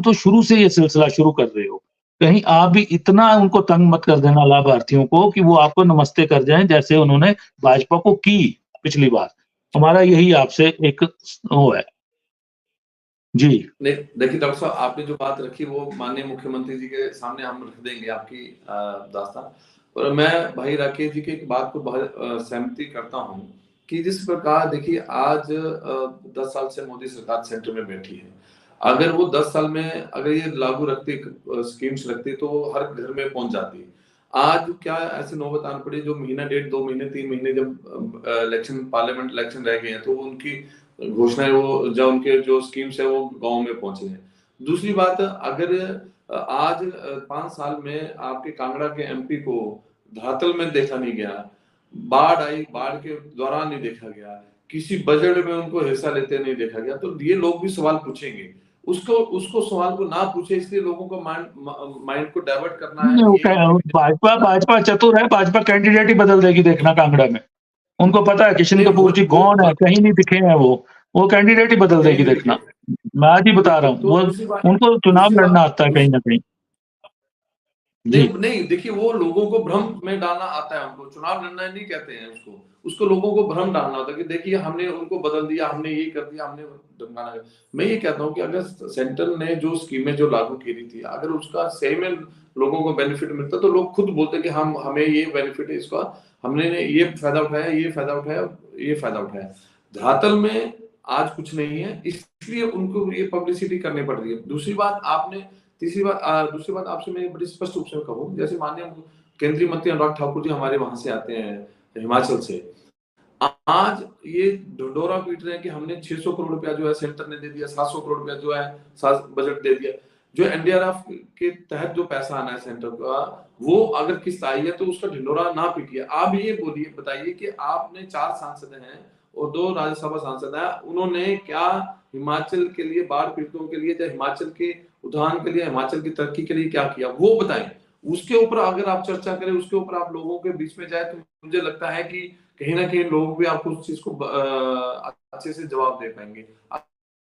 तो शुरू से ये सिलसिला शुरू कर रहे हो, कहीं आप भी इतना उनको तंग मत कर देना लाभार्थियों को कि वो आपको नमस्ते कर जाएं, जैसे उन्होंने भाजपा को की पिछली बार। हमारा यही आपसे एक वो है। जी। नहीं, देखिए डॉक्टर साहब, आपने जो बात रखी वो माननीय मुख्यमंत्री जी के सामने हम रख देंगे आपकी दास्तान। और मैं भाई राकेश जी की एक बात को बहुत सहमति करता हूँ कि जिस प्रकार देखिए आज 10 साल से मोदी सरकार सेंटर में बैठी है, अगर वो 10 साल में अगर ये लागू रखती, स्कीम्स रखती, तो वो हर घर में पहुंच जाती। आज क्या ऐसे नौबत आन पड़ी, जो महीना डेढ़ 2 महीने 3 महीने जब इलेक्शन, पार्लियामेंट इलेक्शन रह गए हैं, तो उनकी घोषणाएं, वो जो उनके जो स्कीम्स है वो गांव में पहुंचे हैं। दूसरी बात, अगर आज 5 साल में आपके कांगड़ा के एमपी को धरातल में देखा नहीं गया, बाढ़ आई, बाढ़ के दौरान नहीं देखा गया, किसी बजट में उनको हिस्सा लेते नहीं देखा गया, तो ये लोग भी सवाल पूछेंगे। उसको उसको सवाल को ना पूछे, इसलिए लोगों को माइंड को डाइवर्ट करना है, यही भाजपा भाजपा चतुर है, भाजपा कैंडिडेट ही बदल देगी, देखना कांगड़ा में। उनको पता है किशन नहीं, कपूर जी कौन है, कहीं नहीं दिखे हैं वो कैंडिडेट ही बदल कहीं देगी, नहीं देखना। दिखे। मैं आज ही बता रहा बिल्कुल। हूँ, तो वो उनको चुनाव लड़ना आता है कहीं ना कहीं। जी। नहीं नहीं, देखिए वो लोगों को भ्रम में डालना आता है, उनको चुनाव लड़ना नहीं कहते हैं उसको। उसको लोगों को भ्रम डालना होता है कि देखिए हमने उनको बदल दिया, हमने ये कर दिया, हमने धमकाना कर। मैं ये कहता हूँ कि अगर सेंटर ने जो स्कीमें जो लागू की थी, अगर उसका सही में लोगों को बेनिफिट मिलता, तो लोग खुद बोलते कि हम हमें ये बेनिफिट है, इसका हमने ये फायदा उठाया, ये फायदा उठाया, ये फायदा उठाया। धरातल में आज कुछ नहीं है, इसलिए उनको ये पब्लिसिटी करनी पड़ रही है। दूसरी बात आपसे मैं बड़ी स्पष्ट रूप से कहूँ, जैसे माननीय केंद्रीय मंत्री अनुराग ठाकुर जी हमारे वहां से आते हैं, हिमाचल से। आज ये ढिंढोरा पीट रहे हैं कि हमने 600 करोड़ रुपया जो है सेंटर ने दे दिया, 700 करोड़ रुपया जो है बजट दे दिया। जो एनडीआरएफ के तहत जो पैसा आना है सेंटर का, वो अगर किस्त आई है तो उसका ढिंढोरा ना पीटिए। आप ये बोलिए, बताइए कि आपने 4 सांसद हैं और 2 राज्यसभा सांसद हैं, उन्होंने क्या हिमाचल के लिए, बाढ़ पीड़ितों के लिए, या हिमाचल के उत्थान के लिए, हिमाचल की तरक्की के लिए क्या किया, वो बताएं। उसके ऊपर अगर आप चर्चा करें, उसके ऊपर आप लोगों के बीच में जाए, तो मुझे लगता है कि कहीं ना कहीं लोग भी आपको उस चीज को अच्छे से जवाब दे पाएंगे।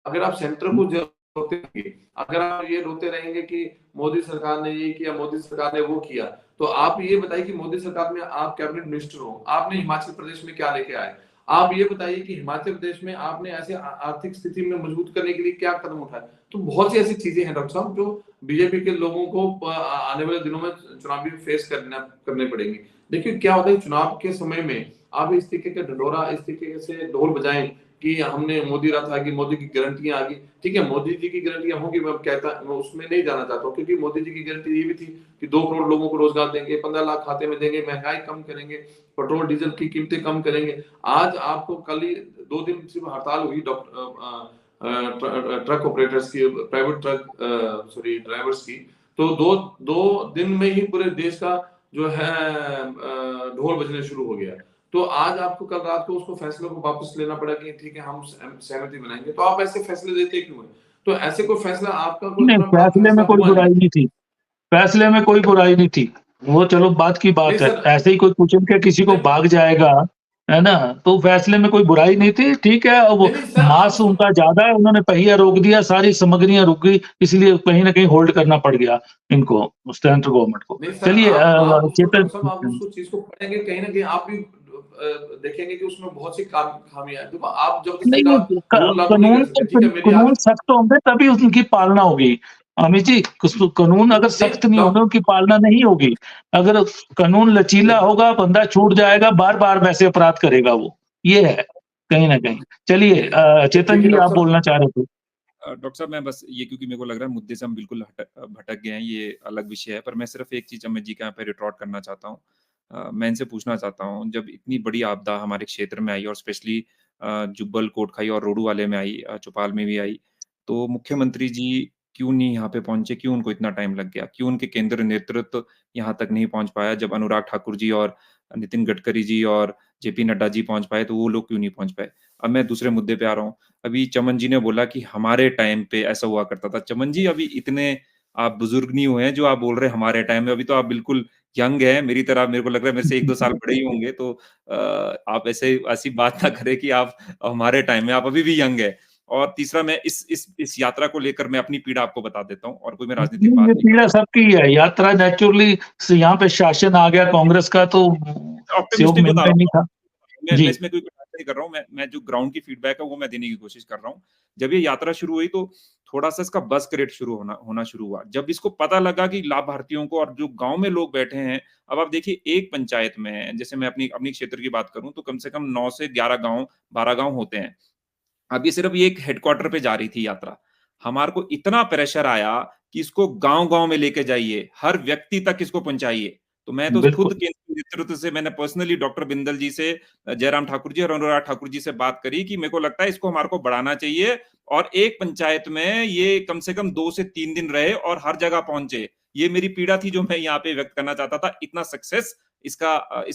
अगर आप सेंटर को रोते रहेंगे, अगर आप ये रोते रहेंगे कि मोदी सरकार ने ये किया, मोदी सरकार ने वो किया, तो आप ये बताइए कि मोदी सरकार में आप कैबिनेट मिनिस्टर हो, आपने हिमाचल प्रदेश में क्या लेके आए। आप ये बताइए कि हिमाचल प्रदेश में आपने ऐसे आर्थिक स्थिति में मजबूत करने के लिए क्या कदम उठाए। तो बहुत सी ऐसी चीजें हैं डॉक्टर साहब, जो बीजेपी के लोगों को आने वाले दिनों में चुनावी फेस करने पड़ेंगे। देखिए क्या होता है, चुनाव के समय में आप इस तरीके का ढिंढोरा, इस तरीके से ढोल बजाएं कि हमने मोदी रथ आ गई, मोदी की गारंटियां आ गई। ठीक है, मोदी जी की गारंटियां होंगी, मैं उसमें नहीं जाना चाहता हूँ, क्योंकि मोदी जी की गारंटी ये भी थी कि 2 करोड़ लोगों को रोजगार देंगे, 15 लाख खाते में देंगे, महंगाई कम करेंगे, पेट्रोल डीजल की कीमतें कम करेंगे। आज आपको कल ही 2 दिन सिर्फ हड़ताल हुई ट्रक ऑपरेटर्स की, प्राइवेट ड्राइवर्स की, तो दो दिन में ही पूरे देश का जो है ढोल बजने शुरू हो गया। तो आज आपको कल रात को उसको फैसले को वापस लेना पड़ा कि ठीक है हम सहमति बनाएंगे। तो आप ऐसे फैसले लेते क्यों हैं? तो ऐसे कोई फैसला आपका नहीं, फैसले में कोई बुराई नहीं थी, फैसले में कोई बुराई नहीं थी। वो चलो बात की बात है, ऐसे ही कोई कुछ के किसी को भाग जाएगा, है ना, तो फैसले में कोई बुराई नहीं थी। ठीक है, वो मास उनका ज्यादा है, उन्होंने पहिया रोक दिया, सारी सामग्रियां रुक गई, इसलिए कहीं ना कहीं होल्ड करना पड़ गया इनको, सेंट्रल गवर्नमेंट को। चलिए चेतन, आप उसको चीज को पढ़ेंगे, कहीं ना कहीं आप भी देखेंगे कि उसमें बहुत सी खामियां हैं। देखो आप जब कानून सख्त होंगे तभी उनकी पालना होगी। अमित जी, कानून अगर सख्त नहीं होगा, उनकी पालना नहीं होगी। अगर कानून लचीला होगा, बंदा छूट जाएगा, बार बार वैसे अपराध करेगा वो, ये है कहीं ना कहीं। चलिए चेतन जी, आप बोलना चाह रहे थे। डॉक्टर साहब, मैं बस ये, क्योंकि मेरे को लग रहा है मुद्दे से हम बिल्कुल भटक गए हैं, ये अलग विषय है, पर मैं सिर्फ एक चीज अमित जी के यहाँ पे रिटॉर्ट करना चाहता हूँ। मैं इनसे पूछना चाहता हूँ, जब इतनी बड़ी आपदा हमारे क्षेत्र में आई और स्पेशली जुब्बल, कोटखाई और रोडू वाले में आई, चौपाल में भी आई, तो मुख्यमंत्री जी क्यों नहीं यहाँ पे पहुंचे? क्यों उनको इतना टाइम लग गया? क्यों उनके केंद्र नेतृत्व यहाँ तक नहीं पहुंच पाया? जब अनुराग ठाकुर जी और नितिन गडकरी जी और जेपी नड्डा जी पहुंच पाए, तो वो लोग क्यों नहीं पहुंच पाए? अब मैं दूसरे मुद्दे पे आ रहा हूँ। अभी चमन जी ने बोला कि हमारे टाइम पे ऐसा हुआ करता था। चमन जी, अभी इतने आप बुजुर्ग नहीं हुए हैं जो आप बोल रहे हैं हमारे टाइम में, अभी तो आप बिल्कुल यंग हैं मेरी तरह। मेरे को लग रहा है मेरे से 1-2 साल बड़े ही होंगे, तो आप ऐसी बात ना करें कि आप हमारे टाइम में, आप अभी भी यंग है। और तीसरा, मैं इस यात्रा को लेकर मैं अपनी पीड़ा आपको बता देता हूँ, और कोई मैं राजनीतिक बात नहीं, पीड़ा सबकी है। यात्रा नेचुरली यहाँ पे शासन आ गया कांग्रेस का, तो ऑप्टिमिस्टिक बता रहा नहीं था। मैं इसमें कोई नहीं कर रहा हूँ। मैं जो ग्राउंड की फीडबैक है वो मैं देने की कोशिश कर रहा हूँ। जब ये यात्रा शुरू हुई तो थोड़ा-सा इसका बज़ क्रिएट होना शुरू हुआ। जब इसको पता लगा कि लाभार्थियों को, और जो गाँव में लोग बैठे हैं, अब आप देखिए एक पंचायत में, जैसे मैं अपनी क्षेत्र की बात करूँ, तो कम से कम 9 से 11 गाँव, 12 गाँव होते हैं। अब ये सिर्फ एक हेडक्वार्टर पे जा रही थी यात्रा। हमारे को इतना प्रेशर आया कि इसको गाँव-गाँव में लेके जाइए, हर व्यक्ति तक इसको पहुँचाइए। तो मैं तो खुद केंद्रीय नेतृत्व से, मैंने पर्सनली डॉक्टर बिंदल जी से, जयराम ठाकुर जी और अनुराग ठाकुर जी से बात करी कि मेरे को लगता है इसको हमारे को बढ़ाना चाहिए, और एक पंचायत में ये कम से कम 2 से 3 दिन रहे और हर जगह पहुंचे। ये मेरी पीड़ा थी जो मैं यहाँ पे व्यक्त करना चाहता था। इतना सक्सेस इस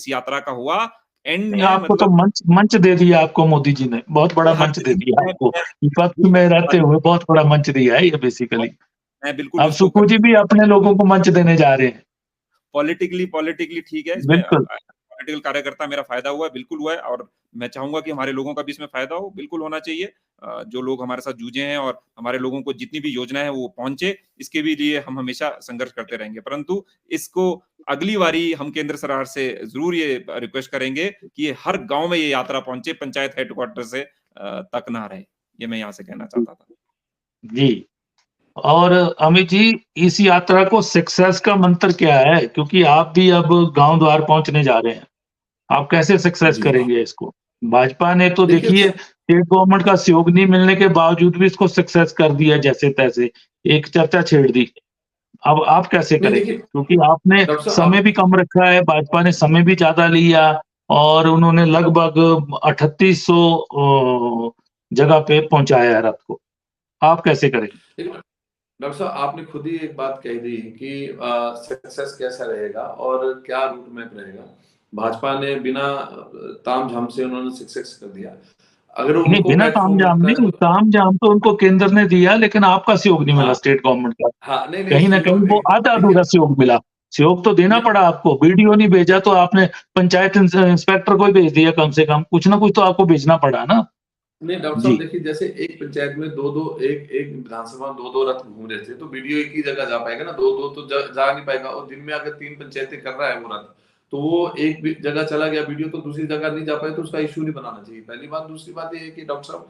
यात्रा का हुआ। एंड में आपको तो मंच दे दिया, आपको मोदी जी ने बहुत बड़ा मंच दे दिया आपको, विपक्ष में रहते हुए बहुत बड़ा मंच दिया है ये बेसिकली। मैं बिल्कुल, अब सुखू जी भी अपने लोगों को मंच देने जा रहे हैं। पॉलिटिकली ठीक है, इसमें पॉलिटिकल कार्यकर्ता मेरा फायदा हुआ है, बिल्कुल हुआ है, और मैं चाहूंगा कि हमारे लोगों का भी इसमें फायदा हो, बिल्कुल होना चाहिए। जो लोग हमारे साथ जूझे हैं और हमारे लोगों को जितनी भी योजना है वो पहुंचे, इसके भी लिए हम हमेशा संघर्ष करते रहेंगे। परंतु इसको अगली बारी हम केंद्र सरकार से जरूर ये रिक्वेस्ट करेंगे कि ये हर गांव में ये यात्रा पहुंचे, पंचायत हेडक्वार्टर से तक ना रहे। ये मैं यहाँ से कहना चाहता था जी। और अमित जी, इस यात्रा को सक्सेस का मंत्र क्या है? क्योंकि आप भी अब गांव द्वार पहुंचने जा रहे हैं, आप कैसे सक्सेस करेंगे इसको? भाजपा ने तो देखिए देखिए स्टेट गवर्नमेंट का सहयोग नहीं मिलने के बावजूद भी इसको सक्सेस कर दिया जैसे-तैसे, एक चर्चा छेड़ दी। अब आप कैसे नहीं करेंगे? देखिए क्योंकि आपने डॉक्टर साहब समय आप भी कम रखा है, भाजपा ने समय भी ज़्यादा लिया और उन्होंने लगभग 3800 जगह पे पहुँचाया है रथ को। आप कैसे करेंगे? देखिए डॉक्टर साहब आपने खुद ही एक बात कह दी कि सक्सेस कैसा रहेगा और क्या रूट मैप रहेगा। भाजपा ने बिना तामझाम से उन्होंने सक्सेस कर दिया। अगर नहीं, उनको बिना प्लेटफ़ॉर्म तामझाम मिलता है नहीं, तो तामझाम तो उनको केंद्र ने दिया लेकिन आपका सहयोग नहीं मिला हाँ, स्टेट गवर्नमेंट का। हाँ, नहीं-नहीं कहीं न कहीं सहयोग वो एक देखिए आधा-अधूरा सहयोग मिला। सहयोग तो देना नहीं पड़ा आपको, वीडियो नहीं भेजा तो आपने पंचायत इंस्पेक्टर को ही भेज दिया कम से कम, कुछ ना कुछ तो आपको भेजना पड़ा ना। नहीं डॉक्टर साहब जी। देखिए जैसे एक पंचायत में 2-2 एक विधानसभा में 2-2 रथ घूम रहे थे, तो वीडियो एक ही जगह जा पाएगा ना, 2-2 तो जा नहीं पाएगा और दिन में अगर 3 पंचायतें कर रहा है वो रथ, तो वो एक भी जगह चला गया वीडियो तो दूसरी जगह नहीं जा पाए तो उसका इश्यू नहीं बनाना चाहिए। पहली बात, दूसरी बात ये है कि डॉक्टर साहब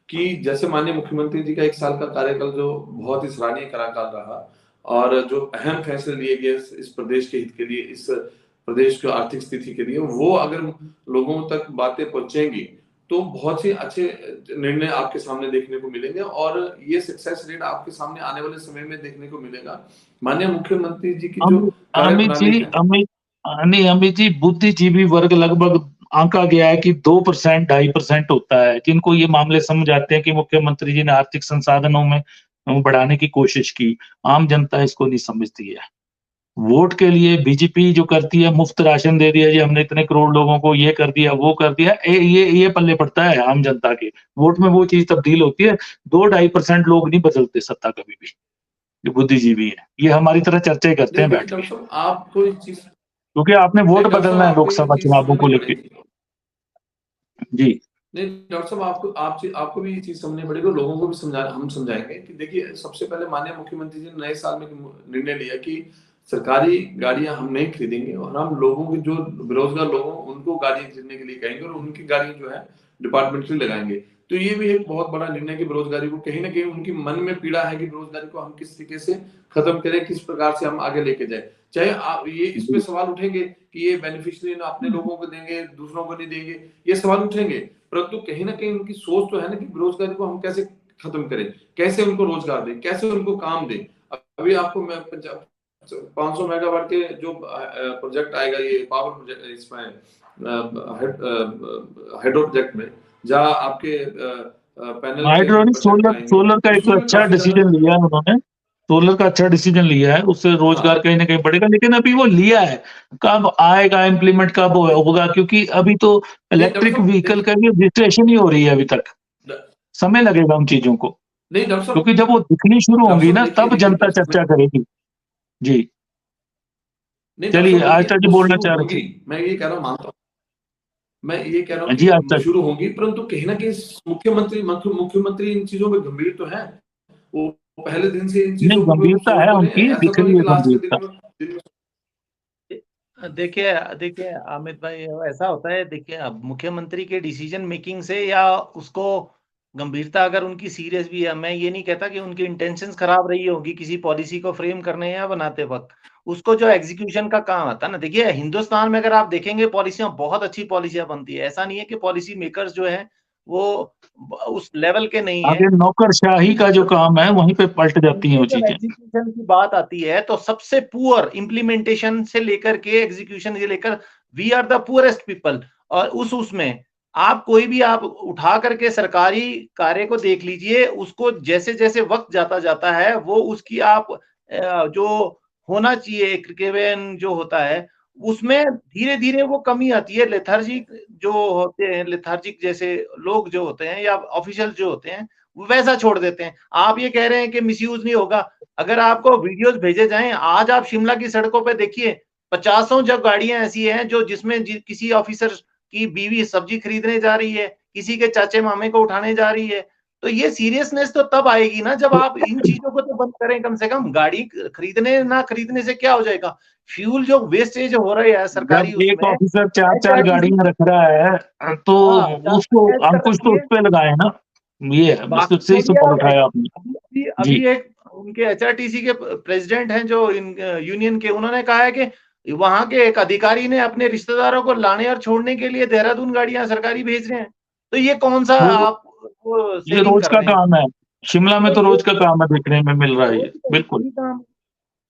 कि जैसे माननीय मुख्यमंत्री जी का 1 साल का कार्यकाल जो बहुत ही सराहनीय कार्यकाल रहा और जो अहम फैसले लिए गए इस प्रदेश के हित के लिए, इस प्रदेश की आर्थिक स्थिति के लिए, वो अगर लोगों तक बातें पहुँचेंगी, तो बहुत ही अच्छे निर्णय आपके सामने देखने को मिलेंगे और ये सक्सेस रेट आपके सामने आने वाले समय में देखने को मिलेगा। माननीय मुख्यमंत्री जी की जो अमित कार्यप्रणाली जी है नहीं अमित जी, बुद्धिजीवी वर्ग लगभग आंका गया है कि 2% 2.5% होता है, जिनको ये मामले समझ आते हैं कि मुख्यमंत्री जी ने आर्थिक संसाधनों में बढ़ाने की कोशिश की। आम जनता इसको नहीं समझती है। वोट के लिए बीजेपी जो करती है, मुफ्त राशन दे दिया जी हमने इतने करोड़ लोगों को, ये कर दिया, वो कर दिया, ये पल्ले पड़ता है आम जनता के। वोट में वो चीज़ तब्दील होती है, 2 2.5% लोग नहीं बदलते सत्ता कभी भी, जो बुद्धिजीवी हैं। ये हमारी तरह चर्चाएँ करते नहीं हैं देखिए बैठ के, डॉक्टर साहब आपको एक चीज़ क्योंकि आपने वोट नहीं डॉक्टर साहब बदलना है आपको ये लोकसभा चीज़ चुनावों को समझनी लेके। पड़ेगी। जी, नहीं डॉक्टर साहब आपको भी ये चीज़ समझनी पड़ेगी और लोगों को भी हम समझाएँगे कि देखिए सबसे पहले माननीय मुख्यमंत्री जी ने नए साल में निर्णय लिया कि सरकारी गाड़ियाँ हम नहीं खरीदेंगे और हम लोगों के जो बेरोज़गार लोग हैं उनको गाड़ियाँ खरीदने के लिए कहेंगे और उनकी गाड़ी जो है डिपार्टमेंटली लगाएँगे। तो ये भी एक बहुत बड़ा निर्णय है कि बेरोज़गारी को कहीं न कहीं उनके मन में पीड़ा है कि बेरोज़गारी को हम किस तरीके से खत्म करें, किस प्रकार से हम आगे लेके जाएँ। चाहे ये इस पे जी। सवाल उठेंगे कि ये बेनिफिशियरी ना अपने लोगों को देंगे, दूसरों को नहीं देंगे, ये सवाल उठेंगे। परंतु कहीं न कहीं उनकी सोच तो है ना कि बेरोज़गारी को हम कैसे खत्म करें? कैसे उनको रोज़गार दें? कैसे उनको काम दें? अभी आपको मैं 500 मेगावाट के जो प्रोजेक्ट आएगा ये पावर प्रोजेक्ट इसमें हाइड्रो प्रोजेक्ट में, जहाँ आपके पैनल के जो हाइड्रोलिक प्रोजेक्ट सोलर आएँगे, सोलर का एक उसमें भी अच्छा काफ़ी ज़्यादा डिसीजन लिया है उन्होंने। सोलर का अच्छा डिसीजन लिया है, उससे रोज़गार हाँ, कहीं न कहीं बढ़ेगा, लेकिन अभी वो लिया है, कब आएगा इम्प्लीमेंट कब होगा क्योंकि अभी तो नहीं डॉक्टर इलेक्ट्रिक साहब व्हीकल देखिए का भी रजिस्ट्रेशन ही हो रही है अभी तक। ड समय लगेगा उन चीज़ों को, नहीं क्योंकि जब वो दिखनी शुरू होंगी ना देखिए तब देखिए जनता डॉक्टर चर्चा करेगी। जी, नहीं डॉक्टर चलिए साहब देखिए आस्था जी वो बोलना शुरू चाह रहे होंगी, थे। मैं ये कह रहा हूँ मानता हूँ। मैं ये कह रहा हूँ जी, कि आस्था जी। शुरू होंगी परंतु कहीं न कहीं मुख्यमंत्री इन चीज़ों में गंभीर तो हैं। वो पहले दिन से इन नहीं चीज़ों पे गंभीरता सोच है तो रहे हैं। उनकी, ऐसा दिख तो नहीं रही कि है लास्ट के गंभीरता। दिन में देखिए देखिए अमित भाई ऐसा होता है, देखिए अब मुख्यमंत्री के डिसीजन मेकिंग से या उसको गंभीरता अगर उनकी सीरियस भी है, मैं ये नहीं कहता कि उनकी इंटेंशंस खराब रही होगी किसी पॉलिसी को फ्रेम करने या बनाते वक्त, उसको जो एग्जीक्यूशन का काम आता है ना, देखिए हिंदुस्तान में अगर आप देखेंगे पॉलिसियां बहुत अच्छी पॉलिसियां बनती है, ऐसा नहीं है कि पॉलिसी मेकर्स जो है वो उस लेवल के नहीं है। आगे नौकरशाही का जो काम है वहीं पे पलट जाती हैं उनके वो जब चीज़ें। एग्जीक्यूशन की बात आती है तो सबसे पुअर इम्प्लीमेंटेशन से लेकर के एग्जीक्यूशन से लेकर we are the poorest people. और उसमें आप कोई भी आप उठा करके सरकारी कार्य को देख लीजिए, उसको जैसे जैसे वक्त जाता जाता है वो उसकी आप जो होना चाहिए क्रिकेवेन जो होता है उसमें धीरे धीरे वो कमी आती है। लेथार्जिक जो होते हैं, लेथार्जिक जैसे लोग जो होते हैं या ऑफिशियल जो होते हैं वो वैसा छोड़ देते हैं। आप ये कह रहे हैं कि मिसयूज नहीं होगा, अगर आपको वीडियोस भेजे जाएं, आज आप शिमला की सड़कों पे देखिए, पचासों जब गाड़ियां ऐसी हैं जो जिसमें किसी ऑफिसर की बीवी सब्जी खरीदने जा रही है, किसी के चाचे मामे को उठाने जा रही है। तो ये सीरियसनेस तो तब आएगी ना जब आप इन चीजों को तो बंद करें। कम से कम गाड़ी खरीदने ना खरीदने से क्या हो जाएगा, फ्यूल जो वेस्टेज हो रहा है सरकारी जब एक उसमें ऑफिसर 4-4 एचआरटीसी गाड़ियाँ रख रहा है तो हाँ उसको कैच कर अंकुश तो रखी उस है। पे लगाएँ ना। ये है, बस बाकी सही छोड़िए सवाल आप उठाया आपने। अभी अभी जी, अभी एक उनके एचआरटीसी के प्रेसिडेंट हैं जो यूनियन के, उन्होंने कहा है कि वहां के एक अधिकारी ने अपने रिश्तेदारों को लाने और छोड़ने के लिए देहरादून गाड़ियां सरकारी भेज रहे हैं। तो ये कौन सा वो आप वो ये सेविंग रोज कर का रहे हैं? काम है, शिमला में तो तो ये रोज का काम है, देखने में मिल रहा है रोज ये, का बिल्कुल। यही काम है।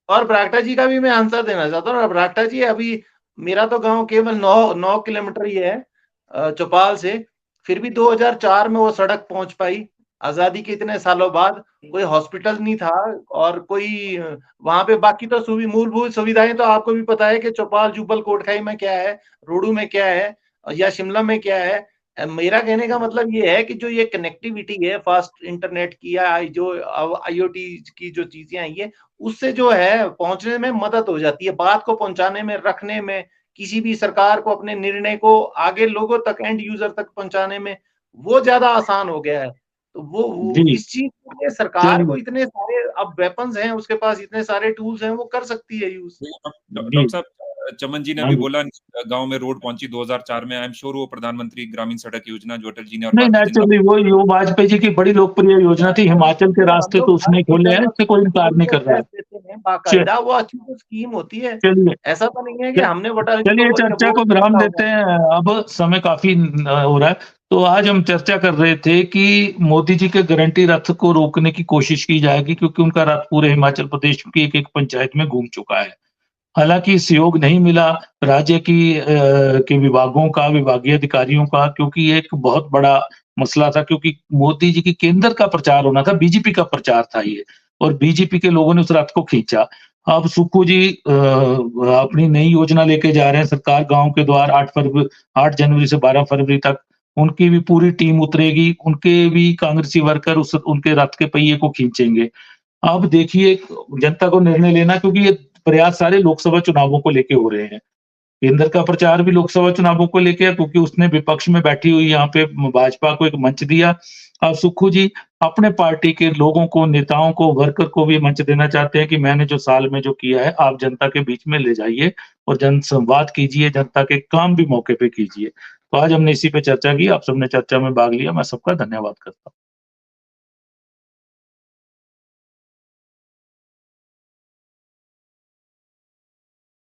और बरागटा जी का भी मैं आंसर देना चाहता हूँ। बरागटा जी, अभी मेरा तो गांव केवल 9 किलोमीटर ही है चौपाल से, फिर भी 2004 में वो सड़क पहुंच पाई। आजादी के इतने सालों बाद कोई हॉस्पिटल नहीं था और कोई वहां पे बाकी तो मूलभूत सुविधाएं तो आपको भी पता है कि चौपाल जुब्बल कोटखाई में क्या है, रोडू में क्या है या शिमला में क्या है। मेरा कहने का मतलब ये है कि जो ये कनेक्टिविटी है फास्ट इंटरनेट की या जो आईओटी की जो चीजें आई है, उससे जो है पहुंचने में मदद हो जाती है, बात को पहुंचाने में, रखने में, किसी भी सरकार को अपने निर्णय को आगे लोगों तक, एंड यूजर तक पहुंचाने में वो ज्यादा आसान हो गया है। तो वो जी, इस चीज के लिए सरकार को चलिए। इतने सारे अब वेपन्स हैं, उसके पास इतने सारे टूल्स हैं, वो कर सकती है यूज। जी, डॉक्टर साहब, चमन जी ने हाँ अभी जी। बोला गांव में रोड पहुंची 2004 में। आई एम श्योर वो प्रधानमंत्री ग्रामीण सड़क योजना जो अटल जी ने और नहीं, भारतीय जनता नेचुरली वो वाजपेयी जी की बड़ी लोकप्रिय योजना थी, हिमाचल के वो हम रास्ते लोग तो हर उसने खोले हैं, गुजर इससे कोई इनकार नहीं को कर रहा है। टैक्स देते हैं च- बाकायदा, वो अच्छी तो स्कीम होती है। चलिए, ऐसा तो नहीं है कि च- हमने अटल जी को चलिए बोल के चर्चा वोट को विराम दिया देते होगा। हैं, अब समय काफी हो रहा है। तो आज हम चर्चा कर रहे थे कि मोदी जी के गारंटी रथ को रोकने की कोशिश की जाएगी, क्योंकि उनका रथ पूरे हिमाचल प्रदेश की एक-एक पंचायत में घूम चुका है। हालाँकि सहयोग नहीं मिला राज्य के विभागों का, विभागीय अधिकारियों का, क्योंकि ये एक बहुत बड़ा मसला था, क्योंकि मोदी जी की केंद्र का प्रचार होना था, बीजेपी का प्रचार था ये, और बीजेपी के लोगों ने उस रथ को खींचा। अब सुक्खू जी अपनी नई योजना लेके जा रहे हैं, सरकार गाँव के द्वार 8 जनवरी से 12 फरवरी तक, उनकी भी पूरी टीम उतरेगी, उनके भी कांग्रेसी वर्कर उस उनके रथ के पहिए को खींचेंगे। अब देखिए जनता को निर्णय लेना, क्योंकि ये प्रयास सारे लोकसभा चुनावों को लेके हो रहे हैं। केंद्र का प्रचार भी लोकसभा चुनावों को लेके है, क्योंकि उसने विपक्ष में बैठी हुई यहाँ पे भाजपा को एक मंच दिया। अब सुक्खू जी अपने पार्टी के लोगों को, नेताओं को, वर्कर को भी मंच देना चाहते हैं कि मैंने जो साल में जो किया है, आप जनता के बीच में ले जाइए और जनसंवाद कीजिए, जनता के काम भी मौके पे कीजिए। तो आज हमने इसी पे चर्चा की, आप सबने चर्चा में भाग लिया, मैं सबका धन्यवाद करता हूँ।